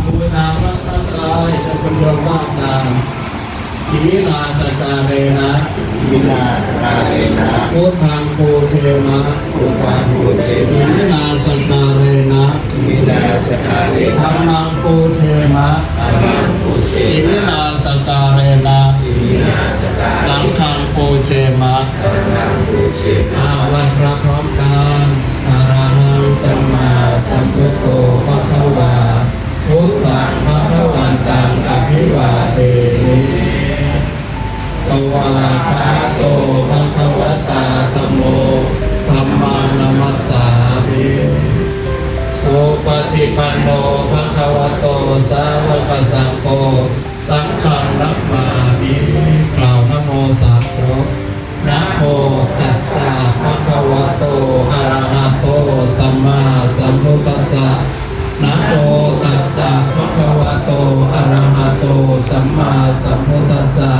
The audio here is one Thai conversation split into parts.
บูชาพระธาตุกายจะคุณโยมว่าตามอิมินาสการเรนะวินาสการเรนะพุทธังปูเทมะพุทธังปูเทอิมะมินาสการเรนะวินาสการเรนะธัมมังปูเทมะธัมมังปูเทอิมินาสการเรนะอิมินาสการสังฆังปูเทมะสังฆังปูเทมะไหว้พระพร้อมกันอะระหังสัมมาสัมพุทโธภะคะวาพุทธังภะคะวันตังอภิวาเทมิตวาภะโตภะคะวตาธัมโมธัมมังนัมสสามิสุปฏิปันโนภะคะวะโตสาวกสังโฆสังฆังนัมมามิกล่าวนะโมสามจบนะโมตัสสะภะคะวะโตอะระหะโตสัมมาสัมพุทธัสสะนะโมตัสสะภะคะวะโตอะระหะโตสัมมาสัมพุทธัสสะ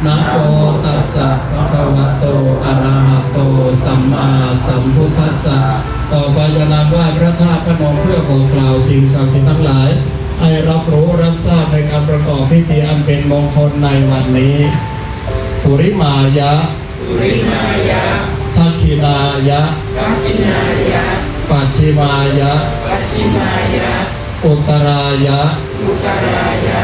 นะโมตัสสะภะคะวะโตอะระหะโตสัมมาสัมพุทธัสสะต่อไปจะนำไหว้พระธาตุพนมเพื่อบอกกล่าวสิ่งศักดิ์สิทธิ์ทั้งหลายให้รับรู้รับทราบในการประกอบพิธีอันเป็นมงคลในวันนี้ปุริมายะปุริมายะทักขินายะทักขินายะปัจฉิมายะปัจฉิมายะอุตรายะอุตรายะ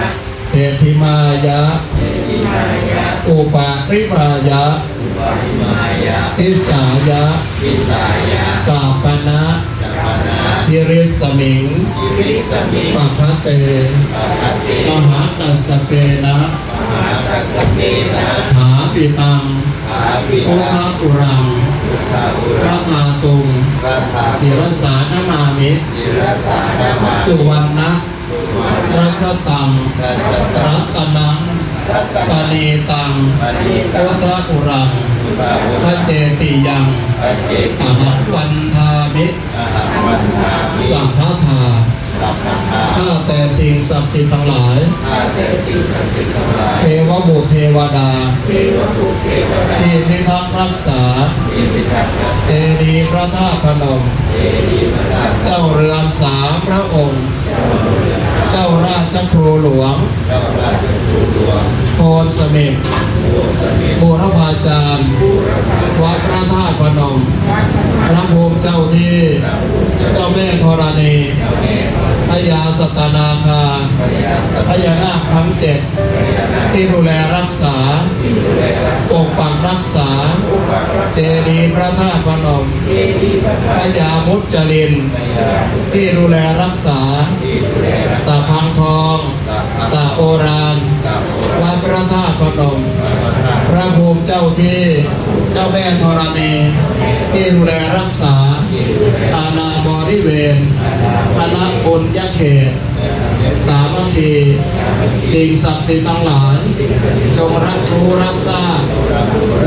เอธิมายะเอธิมายะอุปาริมายะอุปาริมายะทิสายะทิสายะกาปนะ กัปปนะ ยิริสมิงยิริสมิงปัคเตปัคเตมหากัสสเปนะ มหากัสสเปนะ หาปิตังหาปิ พุทธตังกุรังพุทธอุ พ รั ระ ง ธาตุงพระธาตุ ศิรสานมามิ ศิรสานามาสุวรรณรัชตัง ราชตั รั ง ตนัง รัต ปณีตัง ปณิตั พุ ง ทธกุรัง พุทธอุ พ รั ระ ง เจติยัง พระเจติ อหังวันทามิ อหังวันทามิ สัพพะทา สัพพะทา ข้าแต่สิ่งศักดิ์สิทธิ์ทั้งหลาย ข้าแต่สิ่งศักดิ์สิทธิ์ทั้งหลาย เทวบุตรเทวดา เทวบุตรเทวดา ที่พิทักษ์รักษา ที่พิทักษ์รัก เจ ษา ดีย์พระธาตุพนม เจดีย์พระธาตุ เจ้าเรือนสามพระองค์ เจ้าราชครูหลวง เจ้าราชกุหลวง โพนสมิทธ โอสมิทธ บูรพาจารย์วัดพระธาตุพนม พระภูมิเจ้าที่ เจ้าแม่ธรณี เจ้าแม่ พญาสตนาคา พญาสัพ พญานาคทั้งเจ็ด พญานาค ที่ดูแลรักษา ที่ดูแลรักษา ปกปักรักษา ปกปักรัก เจ ษา ดีย์พระธาตุพนม เจดีย์พระธา พ ตุ ญามุจลิน พญาพุทธ ที่ดูแลรักษา ที่ดูแลรักษา สาพังทองสาโอราน สาโอร วัดพระธาตุพนม พระธาตุ พระภูมิเจ้าที่ เจ้าแม่ธรณีที่ดูแลรักษา ที่ดูแล อาณาบริเวณคณะบุญยเขต สามัคคีสิ่งศักดิ์สิทธิ์ทั้งหลาย จงรับรู้รับทราบ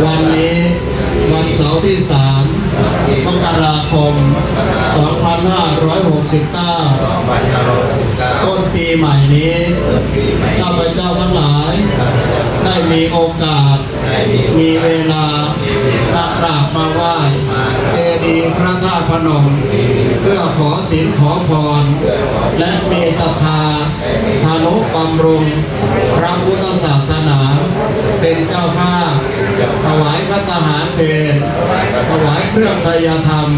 วันนี้วันเสาร์ที่3 มกราคม 2569 2519 ต้นปีใหม่นี้ ปีใหม่ ข้าพเจ้าทั้งหลาย ได้มีโอกาส ได้มีมีเวลามากราบมาไหว้เจดีย์พระธาตุพนม เพื่อขอศีลขอพร และมีศรัทธาทานุบำรุงพระพุทธศาสนา เป็นเจ้าภาพถวายพระทหารเพลถวายเครื่องไทยธรรม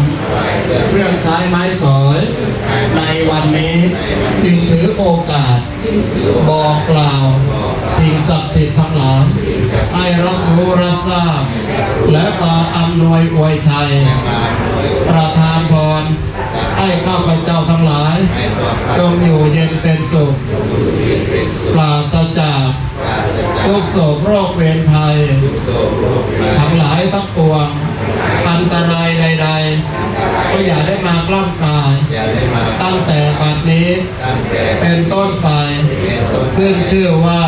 เครื่องใช้ไม้สอย ในวันนี้จึงถือโอกาส บอกกล่าว สิ่งศักดิ์สิทธิ์ทั้งหลายให้รับรู้รับทราบ และมาอำนวยอวยชัย ประทานพร ให้ข้าพเจ้าทั้งหลาย จงอยู่เย็นเป็นสุข ปราศจากทุกโศกโรคเวรภัย ทั้งหลายทั้งปวง อันตรายใดๆ ก็อย่าได้มากล้ำกาย อย่าได้มา ตั้งแต่บัดนี้ ตั้งแต่ เป็นต้นไป เป็นต้น ขึ้นชื่อว่า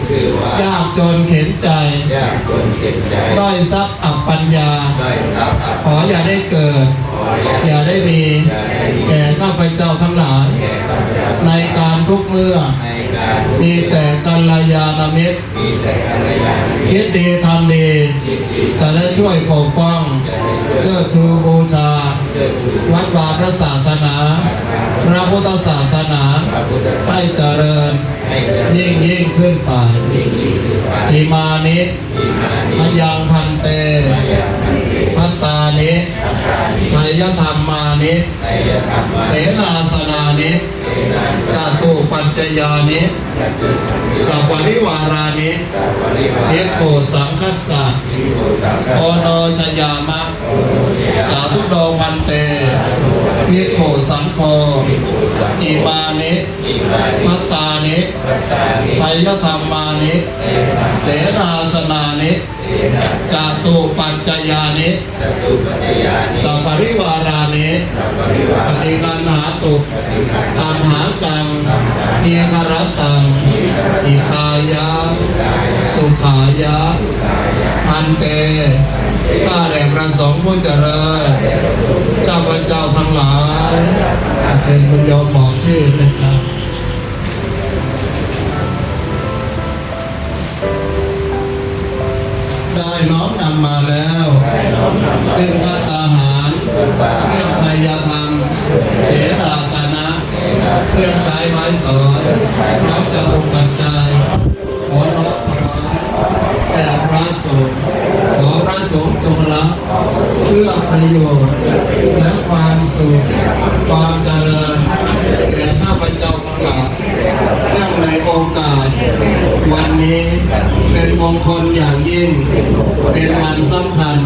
ชื่อว่าย ากจนเข็นใจ ยากจนเจ็บใจ ด้อยทรัพย์อับปัญญา ได้ทรัพย์ ขออย่าได้เกิด ขออย่า อย่าได้มี แก่ข้าพเจ้าทั้งหลาย แก่ข้าพเจ้า ในการทุกเมื่อ ในการ มีแต่กัลยาณมิตร มีแต่กัลยาณมิตร คิดดีทำดี ที่ดี จะได้ช่วยปกป้อง จะได้ช่วย เชิดชูบูชา เชิ วัดวาพระศาสนาพระพุทธศาสนาให้เจริญยิ่งขึ้นไปอิมานิมยังพันเตพัตตานิไทยธรรมานิเสนาสนานิจาตุปัจจยานิสัพปริวารานิเอโกสังคัสสะโอโนชยามะสาธุโดพันเตเอโกสังโฆอิมานิพัตตานิไทยธรรมานิเสนาสนานิจาตุปัจจยานิสัพปริวารานิปฏิคันหาตุอัมหากังเอียครตังอิตายะสุขายะพันเตข้าแต่พระสงฆ์ผู้เจริญข้าพเจ้าทั้งหลายเชิญคุณโยมบอกชื่อเลยครับได้น้อมนำมาแล้วซึ่งภัตตาหารเครื่องไทยธรรมเสนาสนะเครื่องใช้ไม้สอยพร้อมจะตุปัจจัยขอน้อมถวายแด่พระสงฆ์ขอพระสงฆ์จงรับเพื่อประโยชน์และความสุขความเจริญแก่ข้าพเจ้าทั้งหลายเนื่องในโอกาสวันนี้เป็นมงคลอย่างยิ่งเป็นวันสำคัญ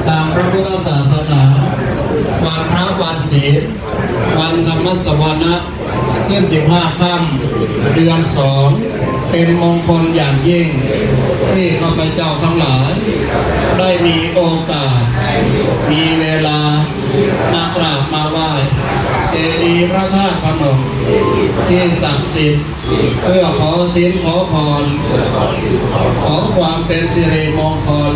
ตามพระพุทธศาสนาวันพระวันศีลวันธรรมสวนะเดือน15 ค่ำเดือน 2เป็นมงคลอย่างยิ่งที่ข้าพเจ้าทั้งหลายได้มีโอกาสมีเวลามากราบมาไหว้เจดีย์พระธาตุพนมที่ศักดิ์สิทธิ์เพื่อขอศีลขอพรขอความเป็นสิริมงคล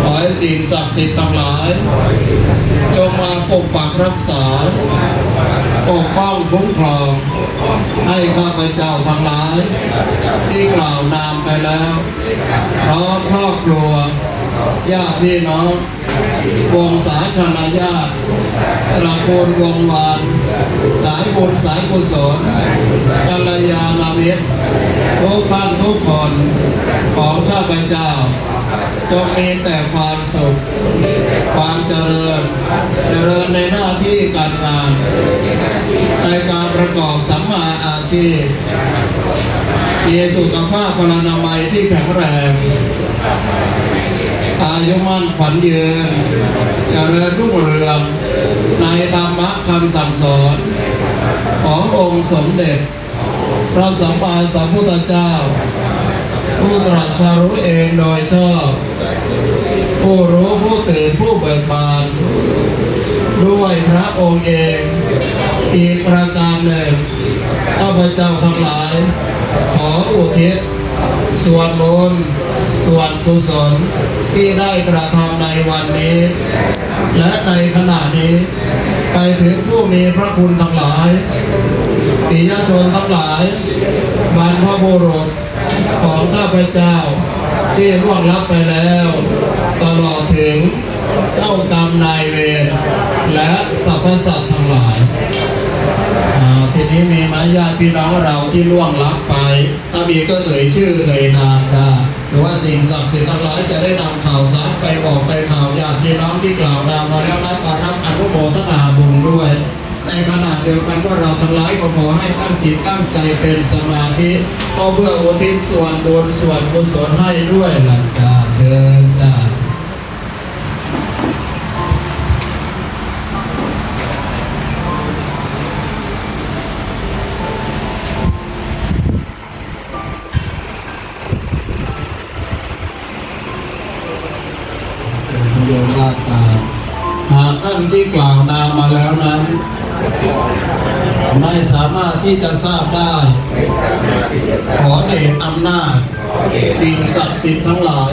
ขอให้สิ่งศักดิ์สิทธิ์ทั้งหลายจงมาปกปักรักษาปกป้องคุ้มครองให้ข้าพเจ้าทั้งหลายที่กล่าวนามไปแล้วพร้อมครอบครัวญาติพี่น้องวงศาคณาญาติตระกูลวงวานสายบุญสายกุศลกัลยาณมิตรทุกท่านทุกคนของข้าพเจ้าจงมีแต่ความสุขความเจริญในหน้าที่การงานในการประกอบสัมมาอาชีพมีสุขภาพพลานามัยที่แข็งแรงอายุมั่นขวัญยืนเจริญรุ่งเรืองในธรรมะคำสั่งสอนขององค์สมเด็จพระสัมมาสัมพุทธเจ้าผู้ตรัสรู้เองโดยชอบผู้รู้ผู้ตื่นผู้เบิกบานด้วยพระองค์เองอีกประการหนึ่งข้าพเจ้าทั้งหลายขออุทิศส่วนบุญส่วนกุศลที่ได้กระทำในวันนี้และในขณะนี้ไปถึงผู้มีพระคุณทั้งหลายปิยชนทั้งหลายบรรพบุรุษของข้าพเจ้าที่ล่วงลับไปแล้วตลอดถึงเจ้ากรรมนายเวรและสรรพสัตว์ทั้งหลายทีนี้มีไหมญาติพี่น้องเราที่ล่วงลับไปถ้ามีก็เอ่ยชื่อเอ่ยนามกันหรือว่าสิ่งศักดิ์สิทธิ์ทั้งหลายจะได้นำข่าวสารไปบอกไปข่าวญาติพี่น้องที่กล่าวนามมาแล้วนั้นมารับอนุโมทนาบุญด้วยในขณะเดียวกันว่าเราทั้งหลายก็ขอให้ตั้งจิตตั้งใจเป็นสมาธิก็เพื่ออุทิศส่วนบุญส่วนกุศลให้ด้วยหลักการเชิญจ้าโยมว่าตาหากท่านที่กล่าวนามมาแล้วนั้นไม่สามารถที่จะทราบได้ขอเดชอำนาจสิ่งศักดิ์สิทธิ์ทั้งหลาย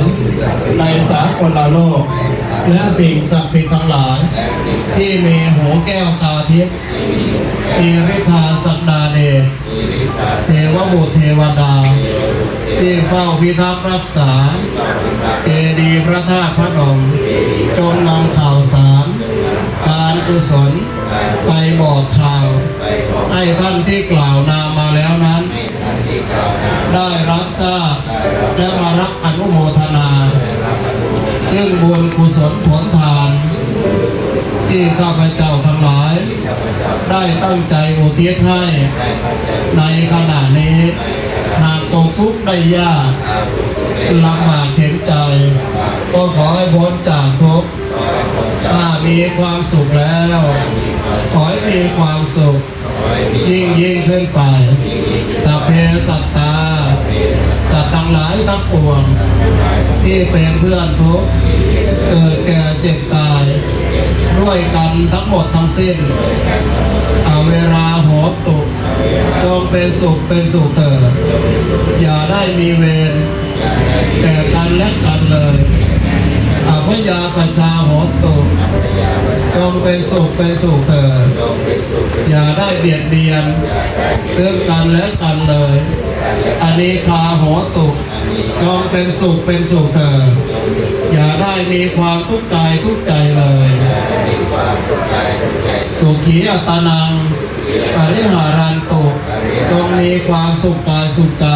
ในสากลโลกและสิ่งศักดิ์สิทธิ์ทั้งหลายที่มีหูแก้วตาทิพย์มีฤทธาศักดาเดชเทวบุตรเทวดาที่เฝ้าพิทักษ์รักษาเจดีย์พระธาตุพนมจงนำข่าวสาร การกุศลไปบอกข่าว ไปบอก ให้ท่านที่กล่าวนามมาแล้วนั้น ให้ท่านที่กล่าวนาม ได้รับทราบ ได้รับ และมารับอนุโมทนา รับอนุโมทนา ซึ่งบุญกุศลผลทาน ที่ข้าพเจ้าทั้งหลาย ข้าพเจ้า ได้ตั้งใจอุทิศให้ ได้ตั้งใจ ในขณะนี้หากตกทุกข์ได้ยาก อาบุญกุศล ลำบากเข็นใจ ก็ขอให้พ้นจากทุกข์ ขอให้คนจะ ถ้ามีความสุขแล้ว ขอให้มีความสุข ขอให้มี ยิ่งขึ้นไป สัพเพสัตตา สัตว์ทั้งหลายทั้งปวง ที่เป็นเพื่อนทุกข์เกิดแก่เจ็บตาย ด้วยกันทั้งหมดทั้งสิ้นเอาเวลาโหตุจงเป็นสุขเถิดอย่าได้มีเวรแก่กันและกันเลยอภยาปชาโหตุจงเป็นสุขเถิด จงเป็นสุข อย่าได้เบียดเบียนซึ่งกันและกันเลยอนีคาโหตุจงเป็นสุขเถิดอย่าได้มีความทุกข์กายทุกข์ใจเลย มีความสุขใจทุกใจ สุขีอัตนังปริหารันตุจงมีความสุขกายสุขใจ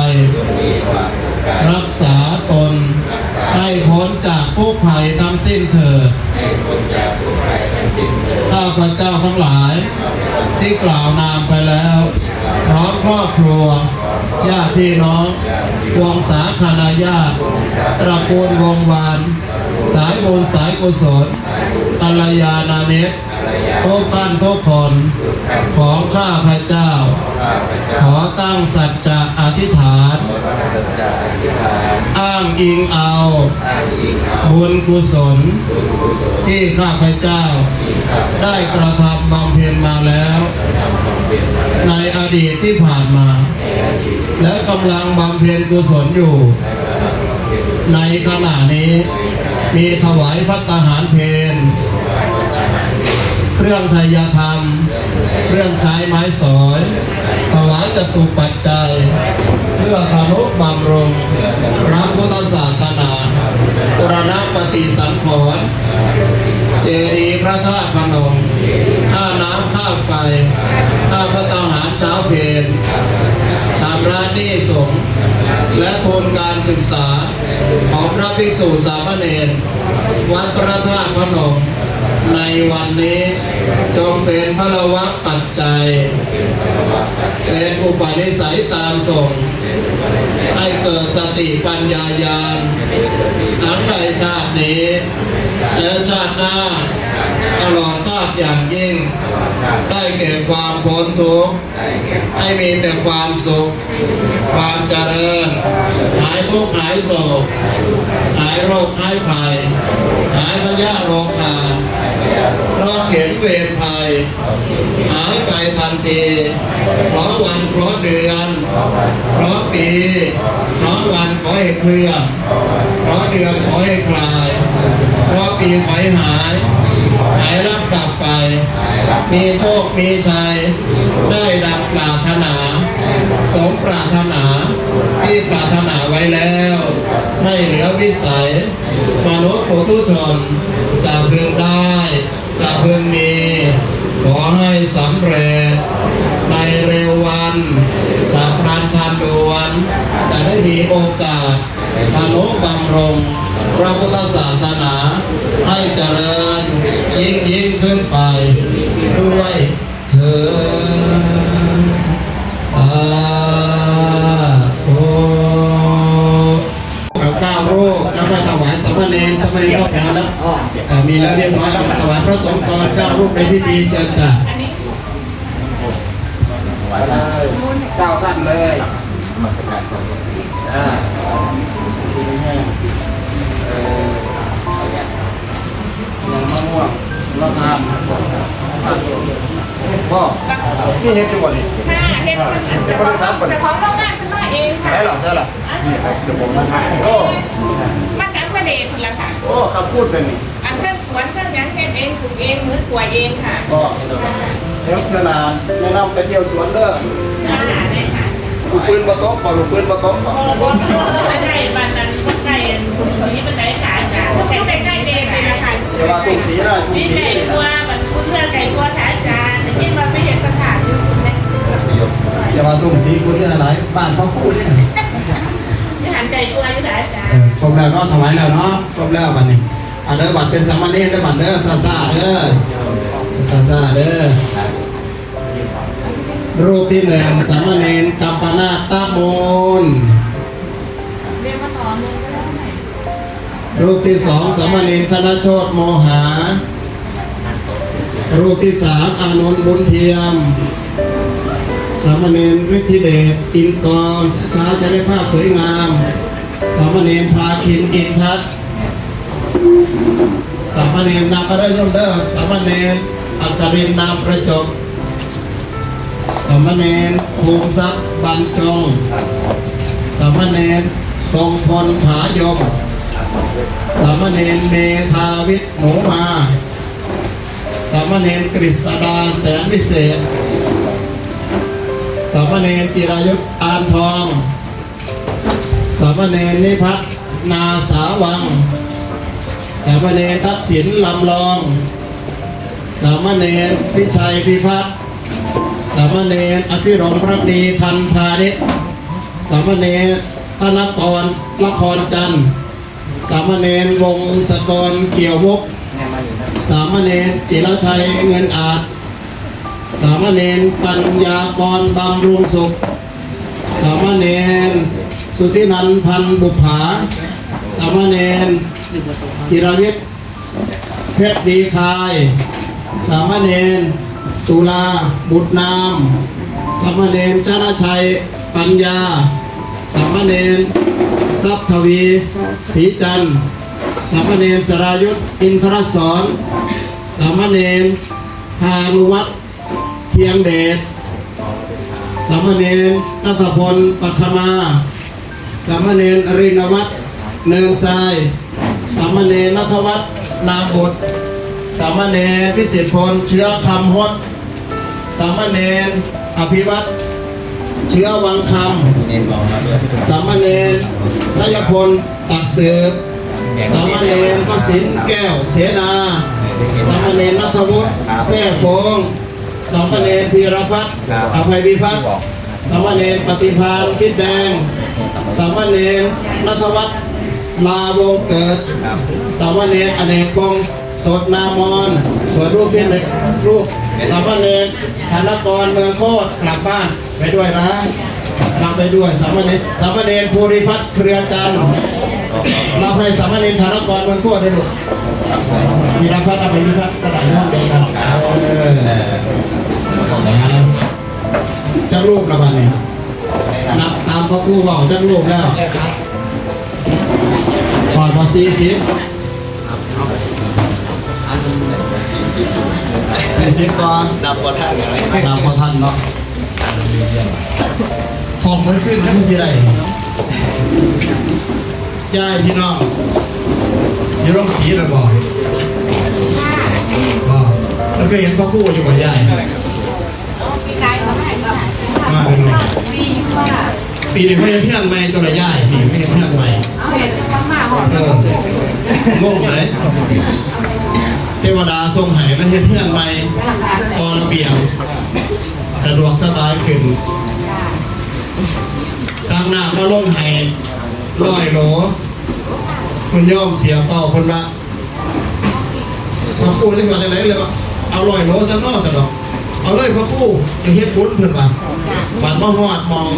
มีความสุขกาย รักษาตน ให้พ้นจากทุกข์ภัยทั้งสิ้นเถิด ให้คนจากทุกข์ภัยทั้งสิ้นเถิด ข้าพเจ้าทั้งหลาย ที่กล่าวนามไปแล้ว พร้อมครอบครัว ญาติพี่น้อง วงศาคณาญาติ ตระกูลวงวาน สายบุญสายกุศลกัลยาณมิตรทุกท่านทุกคนของข้าพเจ้า ข้าพเจ้า ขอตั้งสัจจะอธิษฐาน ขอตั้งสัจจะอธิษฐาน อ้างอิงเอา อ้างอิงเอา บุญกุศล บุญกุศล ที่ข้าพเจ้า ที่ข้าพเจ้า ได้กระทำบำเพ็ญมาแล้ว นำบำเพ็ญมาแล้ว ในอดีตที่ผ่านมา ในอดีต และกำลังบำเพ็ญกุศลอยู่ ในขณะนี้ มีถวายภัตตาหารเพลเครื่องทายธรรม เครื่องใช้ไม้สอย ถวายจตุปัจจัย เพื่อทนุบำรุงพระพุทธศาสนาปุรณปฏิสังขรณ์เจดีย์พระธาตุพนมค่าน้ำค่าไฟค่าพระตาหารเช้าเพลชำระหนี้สงฆ์และทุนการศึกษาของพระภิกษุสามเณรวัดพระธาตุพนมในวันนี้จงเป็นพลวะปัจจัย เป็นอุปนิสัยตามส่ง ให้เกิดสติปัญญาญาณทั้งในชาตินี้ และชาติหน้า ตลอดชาติอย่างยิ่ง ได้แก่ความพ้นทุกข์ให้มีแต่ความสุข ความเจริญ หายทุกข์หายโศก หายโรคหายภัย หายพยาธิโรคาเพราะเข็นเวรภัย หายไปทันที เพราะวันเพราะเดือน เพราะปี เพราะวันขอให้เคลื่อนเพราะเดือนขอให้คลาย เพราะปีขอให้หาย หายรับดับไป มีโชคมีชัย ได้ดังปรารถนา สมปรารถนาที่ปรารถนาไว้แล้ว ไม่เหลือวิสัย มนุษย์ปุถุชนจะพึงได้ จะพึงมี ขอให้สำเร็จ ในเร็ววันฉับพลันทันด่วน จะได้มีโอกาสทนุบำรุงพระพุทธศาสนา ให้เจริญยิ่งขึ้นไป ด้วยเถิดสาธุกับ9รูปแล้วก็ถวายสามเณรสามเณรก็แถวแล้วมีแล้วเรียบร้อยแล้วมาถวายพระสงฆ์ก่อน9รูปในพิธีเจิญจ้ะถวายเลย9ท่านเลยอย่างมะม่วงละทานพ่อนี่เห็นดูบ่ดิ ค่ะเห็นแต่ของโรงงานเป็นมาเองค่ะ ใช่หรอใช่หรอนี่ครับเดี๋ยวผมมาถ่ายโอ้ มันน้ำกระเด็นละค่ะ โอ้คำพูดเป็นนี่ อันเครื่องสวนเครื่องยังเฮ็ดเองปลูกเองเหมือนกล้วยเองค่ะ ก็เชฟขนาดแนะนำไปเที่ยวสวนเด้อ ค่ะได้ค่ะ ลูกปืนมาโต๊ะป่ะลูกปืนมาโต๊ะป่ะ โอ้โหไม่ใช่บ้านนั้นคนไก่สีเป็นไหนขายจ้ะคนไก่ใกล้เด็กเลยละค่ะ อย่าว่าตุ้งสีนะตุ้ง สี สี ใหญ่กว่าแบบคุณเ อย่ามาทุ่งสีคุณเรื่องอะไรบ้านพ่อคู่เนี่ย ที่หันใจตัวอยู่ไหนจ้า ครบแล้วเนาะถวายแล้วเนาะครบแล้วบัดนี้อันเด้อบัดเป็นสามเณรเด้อบัดเด้อซาซาเด้อซาซาเด้อรูปที่หนึ่งสามเณรกัปปนาตโมน เรียนมาต่อมึงก็ได้ไหม รูปที่สองสามเณรธนโชตโมหา รูปที่สามอานนท์บุญเทียม สามเณรฤทธิเดชอินกรช้าๆจะได้ภาพสวยงาม สามเณรภาคินอินทัศน์สามเณรนาประได้ยมเด้อสามเณรอักรินนามประจบสามเณรภูมิทรัพย์บรรจงสามเณรทรงพลผายมสามเณรเมธาวิทย์หนูมาสามเณรกฤษดาแสนวิเศษสามเณรจิรายุทธอานทองสามเณรนิพัฒน์นาสาวังสามเณรทักษิณลำลองสามเณรพิชัยพิพัฒน์สามเณรอภิรมย์พระดีทันพาณิชย์สามเณรธนกรละครจันทร์สามเณรวงศกรเกี่ยวมุกสามเณรจิรชัยเงินอาจสามเณรปัญญากรบำรุงสุขสามเณรสุธินันท์พันธ์บุภาสามเณรจิรวิทย์เพชรดีคายสามเณรตุลาบุตรนามสามเณรชนะชัยปัญญาสามเณรทรัพย์ทวีศรีจันทร์สามเณรสรายุทธอินทรสอนสามเณรพานุวัฒน์เทียงเดชสามเณรนัทพลปัคมาสามเณรอรินวัฒน์เนืองทรายสามเณรนัทวัฒน์นาบุตรสามเณรพิสิทธิพลเชื้อคำฮดสามเณรอภิวัตรเชื้อวังคำสามเณรชัยพลตักเสือสามเณรกสินแก้วเสนาสามเณรนัทวุฒิแท่ฟงสามเณรพีรพัฒน์อภัยพิพัฒน์สามเณรปฏิภาณคิดแดงสามเณรนัทวัฒน์ลาวงเกิดสามเณรอเนกพงศ์สดนามอนส่วนรูปที่หนึ่งรูปสามเณรธนกรเมืองโคตรกลับบ้านไปด้วยนะเราไปด้วยสามเณรภูริพัฒน์เครือจันทร์เราให้สามเณรธนกรเมืองโคตรได้ลูกมีรักพัฒน์อภิพัฒน์กระดาษห้องเดียวกันจะรูประบาดนี่นับตามเขาคู่บอกจะรูปแล้วก่อนมา40ก่อนนับพอท่านเนาะทองมือขึ้นแล้วมันสิไรย่ายพี่น้องอยู่โรงสีหรือบ่แล้วก็เห็นพ่อคู่อยู่กับย่ายปีกายเขาให้ก็ มาเป็น ปีว่า ปีนี้เขาจะเที่ยงใหม่ตัวละย่ายปีไม่เห็นเที่ยงใหม่ เอาเห็นว่ามาหอด งงเลยเทวดาทรงไห้แล้วเห็นเที่ยงใหม่ตอระเบียงสะดวกสบายขึ้นสร้างน้ำมาล่มไห้100 โหลคุณโยมเสียเป่าคนละพ่อปู่เรียกว่าอะไรเลยว่าเอา100 โหลสักนอกสักดอกเอาเลยพ่อปู่จะเฮ็ดบุญเพิ่นว่าบัดมาฮอดมอง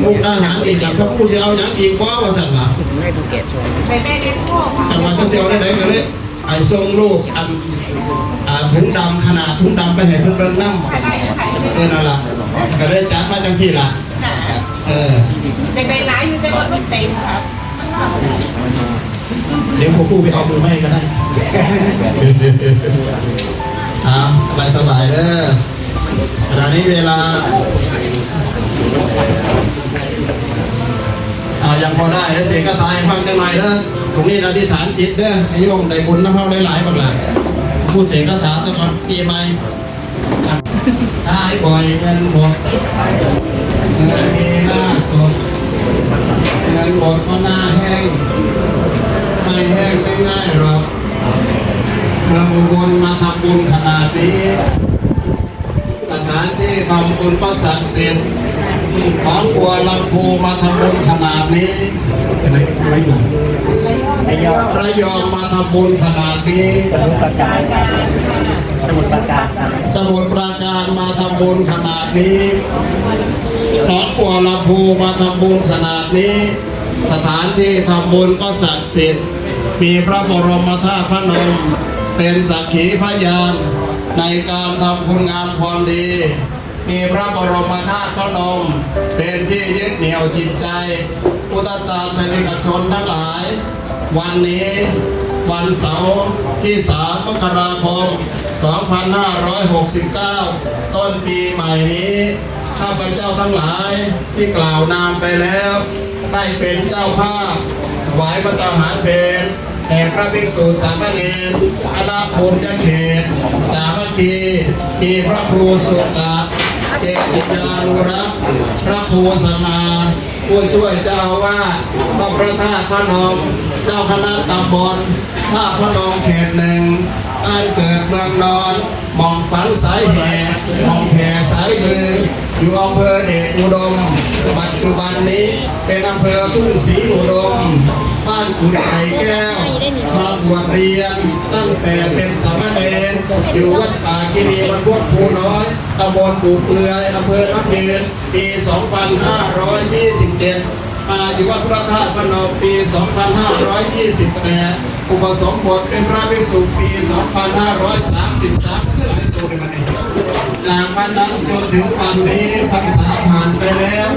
มุกดาหารอีกแล้วพ่อปู่สิเอาหยังอีกบ่ว่าซั่นล่ะ ไปแม่เด็กพ่อค่ะ จังหวัดก็เสียวได้ก็เลยไอ้ทรงลูกอันถุงดำขนาดถุงดำไปให้เพิ่นเบิ่งนำนั่นล่ะก็เลยจัดมาจังซี่ล่ะเด็กในร้านอยู่ในรถเต็มครับ เดี๋ยวพ่อครูไปเอามือไม่ก็ได้สบายเด้อขณะนี้เวลายังพอได้แล้วเสียก็ตายฟังจังหน่อยเด้อตรงนี้อธิษฐานจิตเด้อให้โยมได้บุญน้ำเฮาได้หลายบางหลังผู้เสียก็ถาสักคนปีใหม่ใช้บ่อยเงินหมดเงินมีหน้าสดเงินหมดก็หน้าแห้งไม่แห้งไม่ง่ายหรอกเมื่อบุญมาทำบุญขนาดนี้สถานที่ทำบุญก็ศักดิ์สิทธิ์ หนองบัวลำพูมาทำบุญขนาดนี้เป็นไรหลังระยองมาทำบุญขนาดนี้สมุทรปราการมาทำบุญขนาดนี้หนองบัวลำพูมาทำบุญขนาดนี้สถานที่ทำบุญก็ศักดิ์สิทธิ์มีพระบรมธาตุพระนมเป็นสักขีพยานในการทำคุณงามความดีมีพระบรมธาตุพระนมเป็นที่ยึดเหนี่ยวจิตใจพุทธศาสนิกชนทั้งหลายวันนี้วันเสาร์ที่3 มกราคม 2569 ต้นปีใหม่นี้ข้าพเจ้าทั้งหลายที่กล่าวนามไปแล้วได้เป็นเจ้าภาพถวายพระตาหารเพลแด่พระภิกษุสามเณรคณะบุญเขตสามัคคีมีพระครูสุตตะเจติยานุรักษ์พระครูสมาผู้ช่วยเจ้าว่าวัดพระธาตุพนมเจ้าคณะตำบลท่าพนมเขต 1บ้านเกิดเมืองนอนหม่องฝังสายแห่หม่องแผ่สายมืออยู่อำเภอเดชอุดมปัจจุบันนี้เป็นอำเภอทุ่งศรีอุดมบ้านกุดไก่แก้วมาบวชเรียนตั้งแต่เป็นสามเณรอยู่วัดป่าคีรีบรรพตภูน้อยตำบลปู่เปือยอำเภอน้ำยืนปี 2527 มาอยู่วัดพระธาตุพนมปี 2528 อุปสมบทเป็นพระภิกษุปี 2533คือหลายตัวในวันนี้จากวันนั้นจนถึงวันนี้พรรษาผ่านไปแล้ว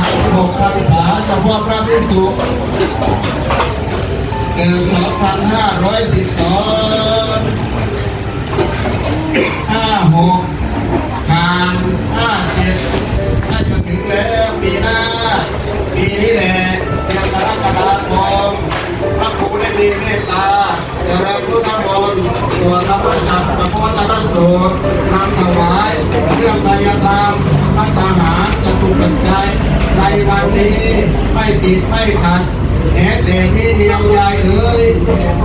36 พรรษาเฉพาะพระภิกษุเกิด 2512 56 ผ่าน 57น่าจะถึงแล้วปีหน้าปีนี้แหละเดือนกรกฎาคมพระครูได้มีเมตตาเจริญพุทธมนต์สวดธรรมจักรพระพุทธสูตรนำถวายเครื่องไตรธรรมพระตาหารจตุปัจจัยในวันนี้ไม่ติดไม่ขัดแม้แต่ที่เดียวยายเอ๋ย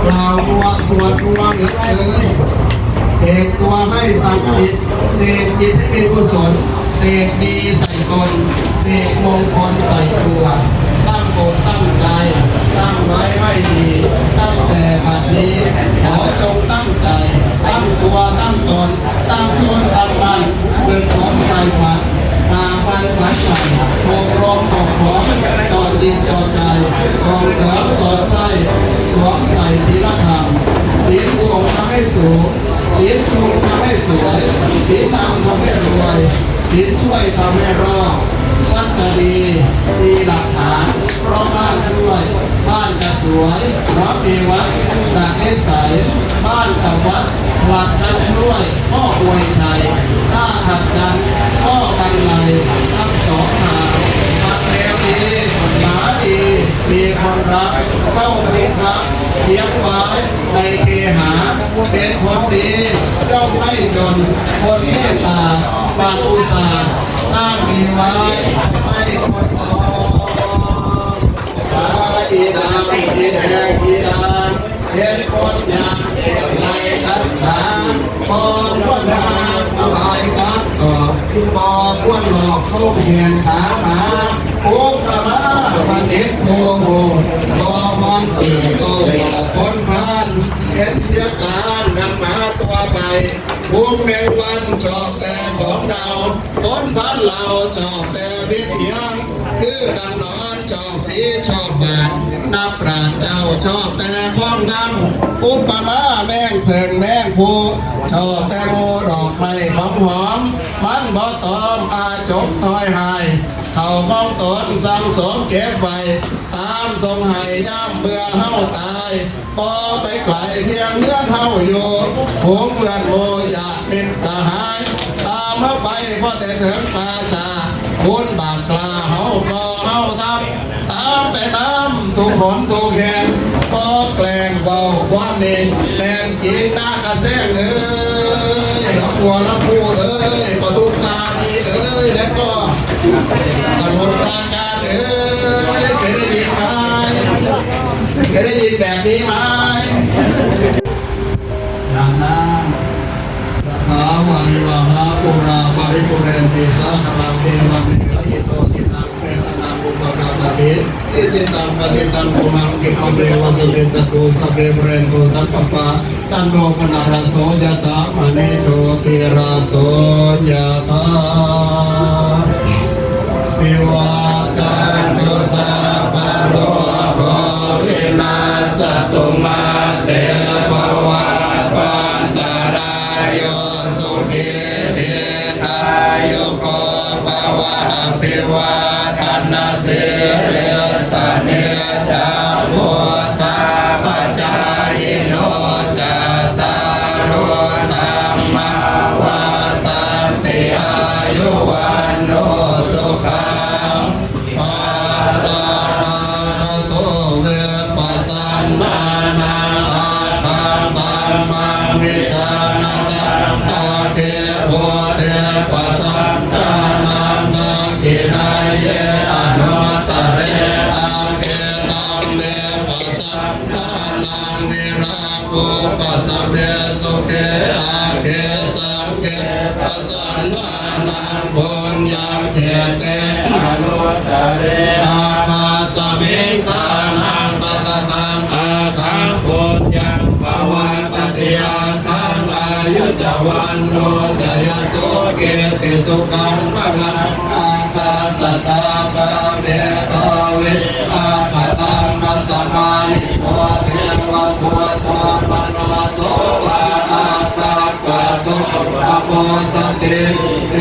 กล่าวมัวสวดมัวเหลือเกินเสกตัวให้ศักดิ์สิทธิ์เสกจิตให้เป็นกุศลเสกดีใส่ตนเสกมงคลใส่ตัวตั้งอกตั้งใจตั้งไว้ให้ดีตั้งแต่บัดนี้ขอจงตั้งใจตั้งตัวตั้งตนตั้งตนตั้งมันเพื่อของใจฝันมาฟันฝันใหม่โอบรมบอกของจอจิตจอใจส่งเสริมสอดไส้สวมใส่ศีลธรรมศีลสูงทำให้สูงศีลตรงทำให้สวยศีลธรรมทำให้รวยศีลช่วยทำให้รอดวัดจะดีมีหลักฐานเพราะบ้านช่วยบ้านจะสวยเพราะมีวัดดักนิสัยบ้านกับวัดผลัดกันช่วยก็อวยชัยถ้าขัดกันก็กันไหลทั้งสองทางหักแนวดีหมาดีมีคนรักเข้าคุ้มคับเลี้ยงไว้ในเกหาเป็นคนดีย่อมไม่จนคนเมตตาบาอุตสาห์สร้างดีไว้ให้คนมองตาดีดำดีแดงดีดำเห็นคนอย่างเห็นไรกันขามองคนทางลายกันต่อบอกคนหลอกเข้าเหียนขามาโอ้กะมาวันเด็กโอ้โหบอกมันสื่อโตบอกคนพันเห็นเสียการกันมาตัวไปภูมิแมงวันชอบแต่ของเราคนพันเราชอบแต่วิทยงคือดังนอนชอบสีชอบบาทนับปราดเจ้าชอบแต่ของดำอุปมาแมงเพิงแมงภูชอบแต่โมดอกไม้หอมหอมมันบ่ตอมอาจบถอยหายเขาของตนสั่งสมเก็บไว้ตามทรงให้ย่ำเมื่อเฮาตายพอไปไกลเพียงเงื่อนเฮาอยู่ฝูงเพื่อนโมญาติมิตรสหายตามเฮาไปพอแต่ถึงป่าชาบุญบาปกล้าเฮาก็เฮาทำตามไปน้ำทุกผลทุกแห่งก็แกล้งเบาความนี้แม่นจริงหน้ากระแซงเอ้ยดอกบัวน้ำพูเอ้ยปทุมธานีเอ้ยแล้วก็สมุทรปราการเอ้ยเคยได้ยินไหมเคยได้ยินแบบนี้ไหมอย่างนั้นพระธ าวริวหาปุราปริปุเรนติสาครังเทวเมหิโตทินังเปตนังอุปกาปติอิจิตังปฏิตังปุมังกิปะเมวะตุเตจตุสัพเพเรนตุสัพพปะจันโทปนารโสยตามณีโชติราโสยตาปิวาจันตุสัพพะโรโควินาศตุมาเตภวัตปันตรายโยสุขิเตกายุโกภวะอภิวาทนาสิริสเนจังพุทธปัจจายโนจัตตารโอธัมมาวัฏันติอายุวันโนสุขังภาลังโตเวปัสสันนานังอาคังธัมมังวิจารตังตาเทโพเทปัสสันนานังทังกินัยเยอนุตตเรอาเกตัมเมปัสสันนานังวิราโกปัสสะเมสุเกอาเกสังเกปัสสันนานังปุญญังเจเตอนุตตเรอาคาสมิงทานังตตตังอาคังปุญญังภวัตติอาคังอายุจวันโนจยสุเกติสุขังพลังอาคาสตาปะเมตวิอาคตังมัสสมานิโกเทวะโพโตมโนโสวะอาคาปะตุอโมตติเอ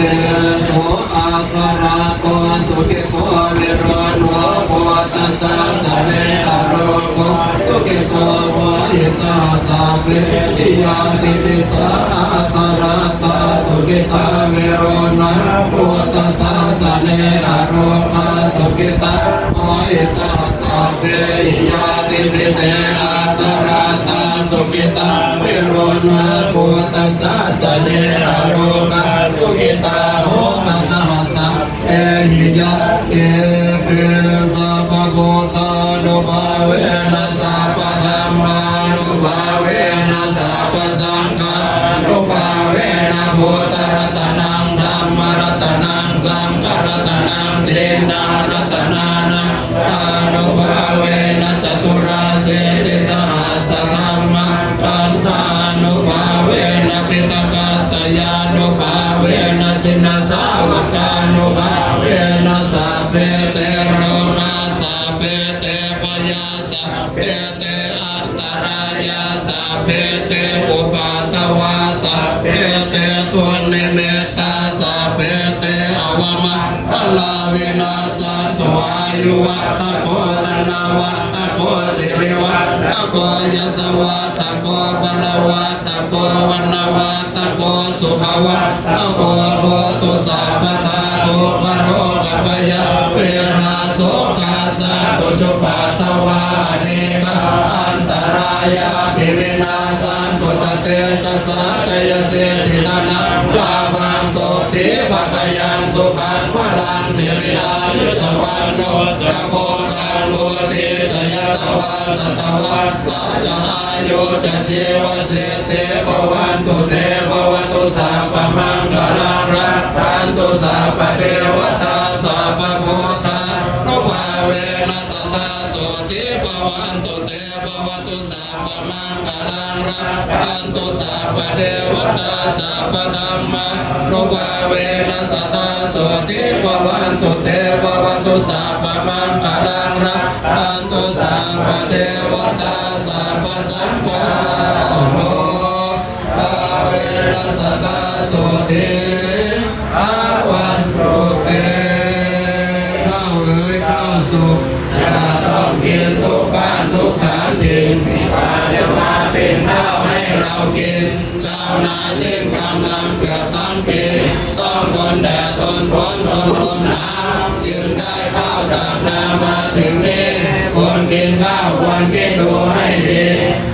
สุอาคาราโกสุขิโตวิโรจโนโพตัสสะสะเนอโรโกสุขิโตโมหิสาสะเปอิยาติปิสาอาคาราตาสุขิตาวิโรจโนโพตัสสะสะเนอโรโกสุขิตาโมหิสาสะเปอิยาติปิเตอาคาราตาสุขิตาวิโรจโนโพตัสสะสะเนอโรโกสุขิตาโมตัสสะสะเอหิยะเอเปสัพพะโพธานุภาเวนะสัพพะธัมมานุภาเวนะสัพพะสังฆานุภาเวนะพุทธรัตนังธัมมรัตนังสังฆรัตนังทินังรัตนานังอนุภาเวนะจตุราเสติสหัสสะธัมมังคันธานุภาเวนะปิตกัตตยานุภาเวนะชินสาวกานุภาเวนะสัพเพเตโรมาสัพเพเตปยาสัพเพเตอันตรายาสัพเพเตอุปาทวาสัพเพเตตุนิเมตตาสัพเพเตอวมัคคลาวินาศตัวอายุวัตตโกตนาวัตตโกสิริวัตตโกยสวัตตโกปนวัตตโกวันนวัตตโกสุขวัตตโกโหตุสัพพทาทุกขโรคภัยเวราโสกาสัตตุจุปัตตวาเนกอันตรายาภิวินาสันตุตเตจัสสะจยเสติตนะลาภังโสติภะกยังสุขังพลังสิริอายุจวันโนจะโภคังโลติจยสวาสตวะสัจอายุจะชีวเสติภวันตุเตภวตุสัพพมังคลังรักขันตุสัพพเทวตาสัพพโพธานุภาเวนัสตาโสติภวันตุเตภวตุสัพพมังคลังรักขันตุสัพพเทวตาสัพพธัมมานุภาเวนัสตาโสติภวันตุเตภวตุสัพพมังคลังรักขันตุสัพพเทวตาสัพพสังฆานุภาเวนัสตาโสติภวันตุเตข้าวเอ๋ยข้าวสุกจะต้องกินทุกบ้านทุกฐานถิ่นเป็นข้าวให้เรากินเจ้านาสิ้นกำลังเกือบทั้งปีต้องทนแดดทนฝนทนลมหนาวจึงได้ข้าวจากนามาถึงนี้คนกินข้าวควรคิดดูให้ดี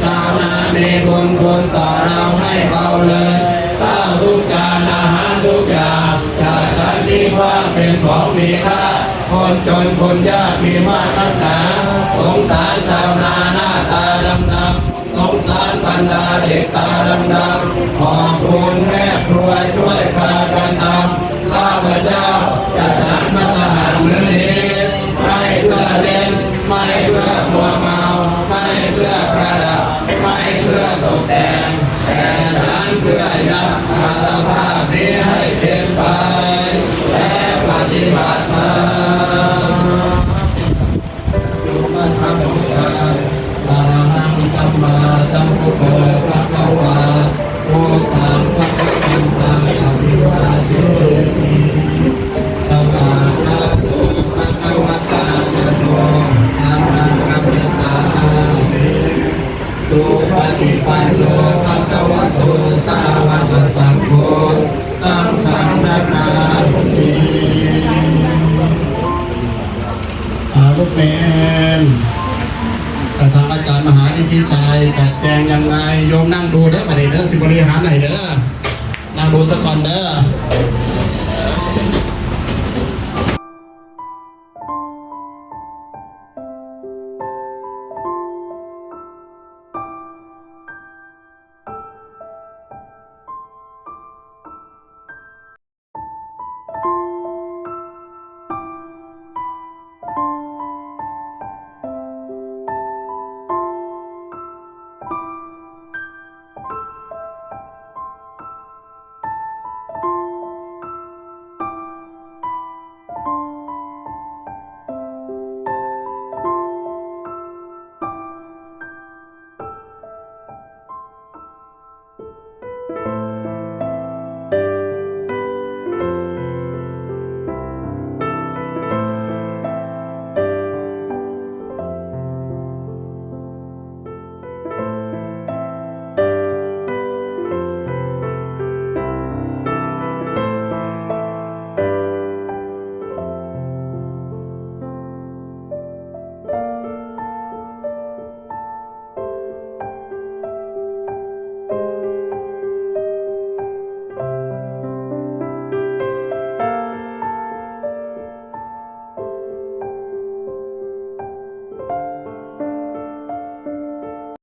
ชาวนามีบุญคุณต่อเราไม่เบาเลยข้าวทุกจานอาหารทุกอย่างอย่าฉันทิ้งว่าเป็นของมีค่าคนจนคนยากมีมากนักหนาสงสารชาวนาหน้าตาดำๆสงสารบรรดาเด็กตาดำๆขอบคุณแม่ครู แก่ฉันเพื่อยังอัตภาพนี้ให้เป็นไปและปฏิบัติธรรมจงมั่นคงของการอะระหังสัมมาสัมพุทโธภะคะวาพุทธังภะคะวันตังอภิวาเทมิสวากขาโตภะคะวะตาธัมโมธัมมังคัมมิสสามิสุปฏิปันโนภะคะวะโตสาวกสังโฆสังฆังนามามิลูกเนนแต่ทางอาจารย์มหานิธิชัยจัดแจงยังไงโยมนั่งดูเด้อประเดี๋ยวเด้อสิบริหารไหนเด้อนั่งดูสักก่อนเด้อ